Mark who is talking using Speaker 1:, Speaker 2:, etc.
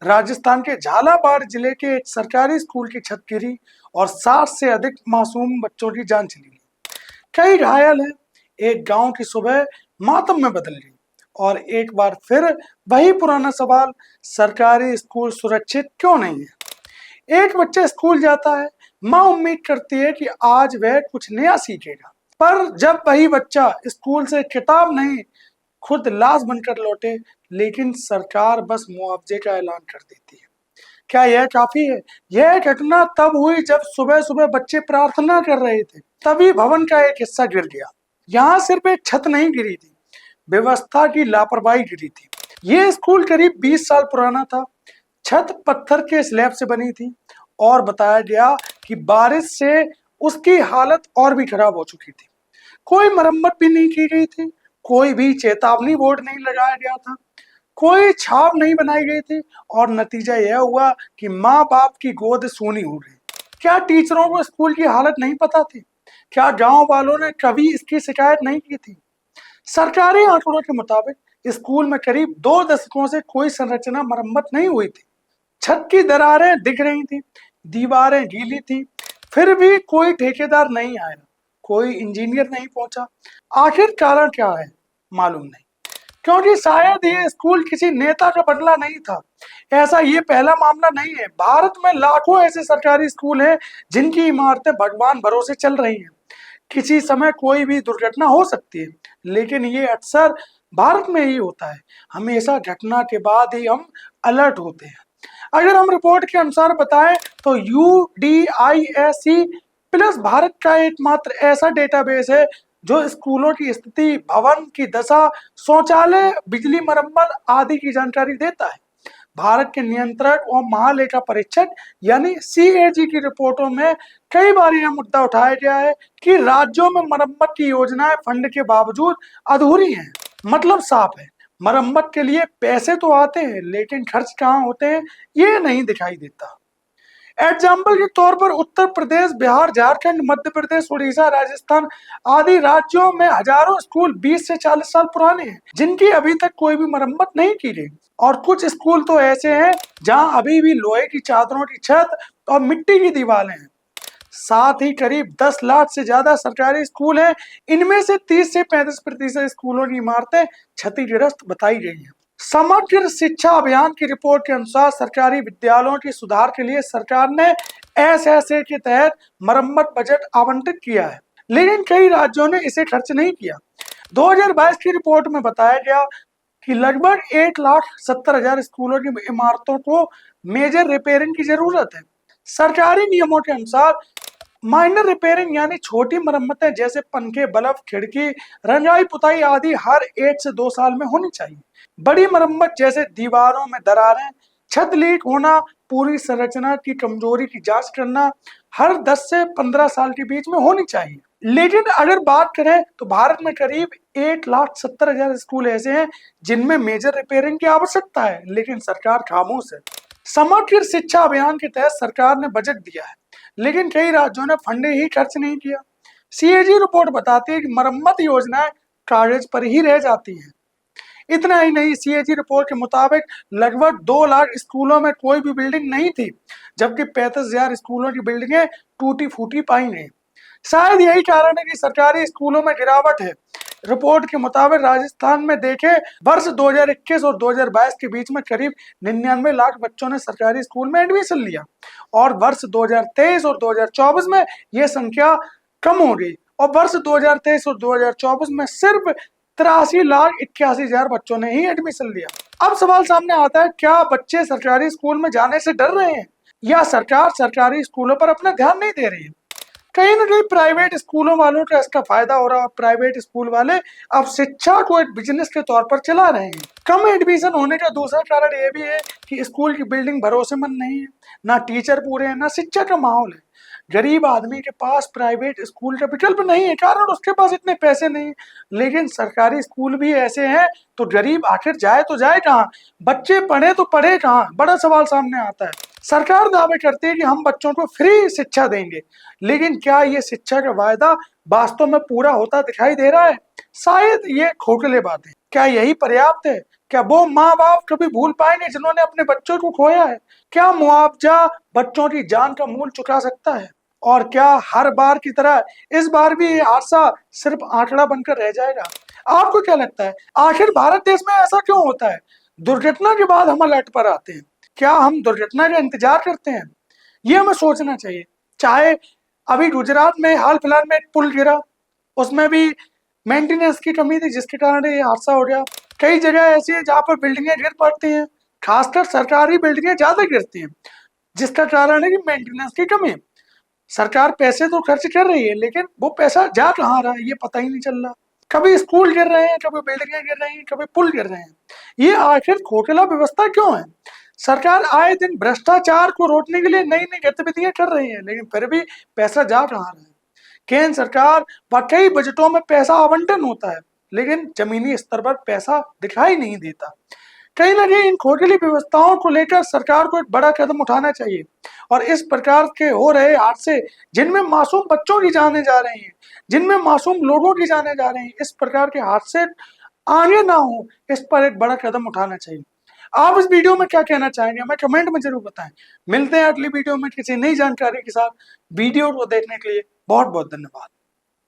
Speaker 1: राजस्थान के झालावाड़ जिले के एक सरकारी स्कूल की छत गिरी और 60 से अधिक मासूम बच्चों की जान चली गई। कई घायल हैं। एक गांव की सुबह मातम में बदल गई और एक बार फिर वही पुराना सवाल, सरकारी स्कूल सुरक्षित क्यों नहीं है। एक बच्चा स्कूल जाता है, माँ उम्मीद करती है कि आज वह कुछ नया सीखेगा, पर जब वही बच्चा स्कूल से किताब नहीं, खुद लाश बनकर लौटे, लेकिन सरकार बस मुआवजे का ऐलान कर देती है। क्या यह काफी है? यह घटना तब हुई जब सुबह सुबह बच्चे प्रार्थना कर रहे थे, तभी भवन का एक हिस्सा गिर गया। यहाँ सिर्फ एक छत नहीं गिरी थी, व्यवस्था की लापरवाही गिरी थी। ये स्कूल करीब 20 साल पुराना था। छत पत्थर के स्लैब से बनी थी और बताया गया कि बारिश से उसकी हालत और भी खराब हो चुकी थी। कोई मरम्मत भी नहीं की गई थी, कोई भी चेतावनी बोर्ड नहीं लगाया गया था, कोई छाप नहीं बनाई गई थी और नतीजा यह हुआ कि माँ बाप की गोद सूनी हो गई। क्या टीचरों को स्कूल की हालत नहीं पता थी? क्या गांव वालों ने कभी इसकी शिकायत नहीं की थी? सरकारी आंकड़ों के मुताबिक स्कूल में करीब 2 दशकों से कोई संरचना मरम्मत नहीं हुई थी। छत की दरारें दिख रही थी, दीवारें गीली थी, फिर भी कोई ठेकेदार नहीं आया, कोई इंजीनियर नहीं पहुंचा। आखिर कारण क्या है? मालूम नहीं, क्योंकि शायद ये स्कूल किसी नेता का बदला नहीं था। ऐसा ये पहला मामला नहीं है। भारत में लाखों ऐसे सरकारी स्कूल हैं जिनकी इमारतें भगवान भरोसे चल रही हैं। किसी समय कोई भी दुर्घटना हो सकती है, लेकिन ये अक्सर भारत में ही होता है। हमेशा घटना के बाद ही हम अलर्ट होते हैं। अगर हम रिपोर्ट के अनुसार बताएं तो UDISC प्लस भारत का एकमात्र ऐसा डेटाबेस है जो स्कूलों की स्थिति, भवन की दशा, शौचालय, बिजली मरम्मत आदि की जानकारी देता है। भारत के नियंत्रक और महालेखा परीक्षक यानी CAG की रिपोर्टों में कई बार यह मुद्दा उठाया गया है कि राज्यों में मरम्मत की योजनाएं फंड के बावजूद अधूरी हैं। मतलब साफ है, मरम्मत के लिए पैसे तो आते हैं, लेकिन खर्च कहाँ होते हैं ये नहीं दिखाई देता। एग्जाम्पल के तौर पर उत्तर प्रदेश, बिहार, झारखंड, मध्य प्रदेश, उड़ीसा, राजस्थान आदि राज्यों में हजारों स्कूल 20 से 40 साल पुराने हैं जिनकी अभी तक कोई भी मरम्मत नहीं की गई। और कुछ स्कूल तो ऐसे हैं जहां अभी भी लोहे की चादरों की छत और मिट्टी की दीवारें हैं। साथ ही करीब 10 लाख से ज्यादा सरकारी स्कूल हैं। इनमें से 30 से 35% स्कूलों की इमारतें क्षतिग्रस्त बताई गई हैं। समग्र शिक्षा अभियान की रिपोर्ट के अनुसार सरकारी विद्यालयों के सुधार के लिए सरकार ने SSA के तहत मरम्मत बजट आवंटित किया है, लेकिन कई राज्यों ने इसे खर्च नहीं किया। 2022 की रिपोर्ट में बताया गया कि लगभग 1,70,000 स्कूलों की इमारतों को मेजर रिपेयरिंग की जरूरत है। सरकारी नियमों के अनुसार माइनर रिपेयरिंग यानी छोटी मरम्मतें जैसे पंखे, बल्ब, खिड़की, रंगाई पुताई आदि हर 1 से 2 साल में होनी चाहिए। बड़ी मरम्मत जैसे दीवारों में दरारें, छत लीक होना, पूरी संरचना की कमजोरी की जांच करना हर 10 से 15 साल के बीच में होनी चाहिए। लेकिन अगर बात करें तो भारत में करीब 1,70,000 स्कूल ऐसे हैं जिनमें मेजर रिपेयरिंग की आवश्यकता है, लेकिन सरकार खामोश है। समग्र शिक्षा अभियान के तहत सरकार ने बजट दिया है, लेकिन कई राज्यों ने फंड ही खर्च नहीं किया। CAG रिपोर्ट बताती है कि मरम्मत योजनाएं कागज पर ही रह जाती हैं। इतना ही नहीं, CAG रिपोर्ट के मुताबिक लगभग 2 लाख स्कूलों में कोई भी बिल्डिंग नहीं थी, जबकि 35,000 स्कूलों की बिल्डिंगें टूटी फूटी पाई गई। शायद यही कारण है कि सरकारी स्कूलों में गिरावट है। रिपोर्ट के मुताबिक राजस्थान में देखे वर्ष 2021 और 2022 के बीच में करीब 99 लाख बच्चों ने सरकारी स्कूल में एडमिशन लिया और वर्ष 2023 और 2024 में यह संख्या कम हो गई और वर्ष 2023 और 2024 में सिर्फ 83,81,000 बच्चों ने ही एडमिशन लिया। अब सवाल सामने आता है, क्या बच्चे सरकारी स्कूल में जाने से डर रहे हैं या सरकार सरकारी स्कूलों पर अपना ध्यान नहीं दे रही है? कहीं ना कहीं प्राइवेट स्कूलों वालों का इसका फायदा हो रहा है। प्राइवेट स्कूल वाले अब शिक्षा को एक बिजनेस के तौर पर चला रहे हैं। कम एडमिशन होने का दूसरा कारण यह भी है कि स्कूल की बिल्डिंग भरोसेमंद नहीं है, ना टीचर पूरे हैं, ना शिक्षा का माहौल है। गरीब आदमी के पास प्राइवेट स्कूल का विकल्प नहीं है, कारण उसके पास इतने पैसे नहीं। लेकिन सरकारी स्कूल भी ऐसे हैं, तो गरीब आखिर जाए तो जाए कहाँ? बच्चे पढ़े तो पढ़े कहाँ? बड़ा सवाल सामने आता है। सरकार दावे करती है कि हम बच्चों को फ्री शिक्षा देंगे, लेकिन क्या ये शिक्षा का वायदा वास्तव में पूरा होता दिखाई दे रहा है? शायद ये खोखले बातें। क्या यही पर्याप्त है? क्या वो माँ बाप कभी भूल पाएंगे जिन्होंने अपने बच्चों को खोया है? क्या मुआवजा बच्चों की जान का मूल चुका सकता है? और क्या हर बार की तरह इस बार भी ये हादसा सिर्फ आंकड़ा बनकर रह जाएगा? आपको क्या लगता है, आखिर भारत देश में ऐसा क्यों होता है? दुर्घटना के बाद हम अलर्ट पर आते हैं, क्या हम दुर्घटना का इंतजार करते हैं? ये हमें सोचना चाहिए। चाहे अभी गुजरात में हाल फिलहाल में एक पुल गिरा, उसमें भी मेंटेनेंस की कमी थी जिसके कारण ये हादसा हो गया। कई जगह ऐसी है जहाँ पर बिल्डिंगें गिर पड़ती हैं, खासकर सरकारी बिल्डिंगें ज्यादा गिरती हैं, जिसका कारण है कि मेंटेनेंस की कमी। सरकार पैसे तो खर्च कर रही है लेकिन वो पैसा जा कहाँ रहा है ये पता ही नहीं चल रहा। कभी स्कूल गिर रहे हैं, कभी बिल्डिंगें गिर रही हैं, कभी पुल गिर रहे हैं। ये आखिर खोखला व्यवस्था क्यों है? सरकार आए दिन भ्रष्टाचार को रोकने के लिए नई नई गतिविधियां कर रही है, लेकिन फिर भी पैसा जा कहाँ रहा है? केंद्र सरकार व कई बजटों में पैसा आवंटन होता है, लेकिन जमीनी स्तर पर पैसा दिखाई नहीं देता। कहीं ना कहीं इन खोखली व्यवस्थाओं को लेकर सरकार को एक बड़ा कदम उठाना चाहिए और इस प्रकार के हो रहे हादसे, जिनमें मासूम बच्चों की जानें जा रही हैं, जिनमें मासूम लोगों की जानें जा रही हैं, इस प्रकार के हादसे आगे ना हो, इस पर एक बड़ा कदम उठाना चाहिए। आप इस वीडियो में क्या कहना चाहेंगे, हमें कमेंट में जरूर बताएं। मिलते हैं अगली वीडियो में किसी नई जानकारी के साथ। वीडियो को देखने के लिए बहुत बहुत धन्यवाद।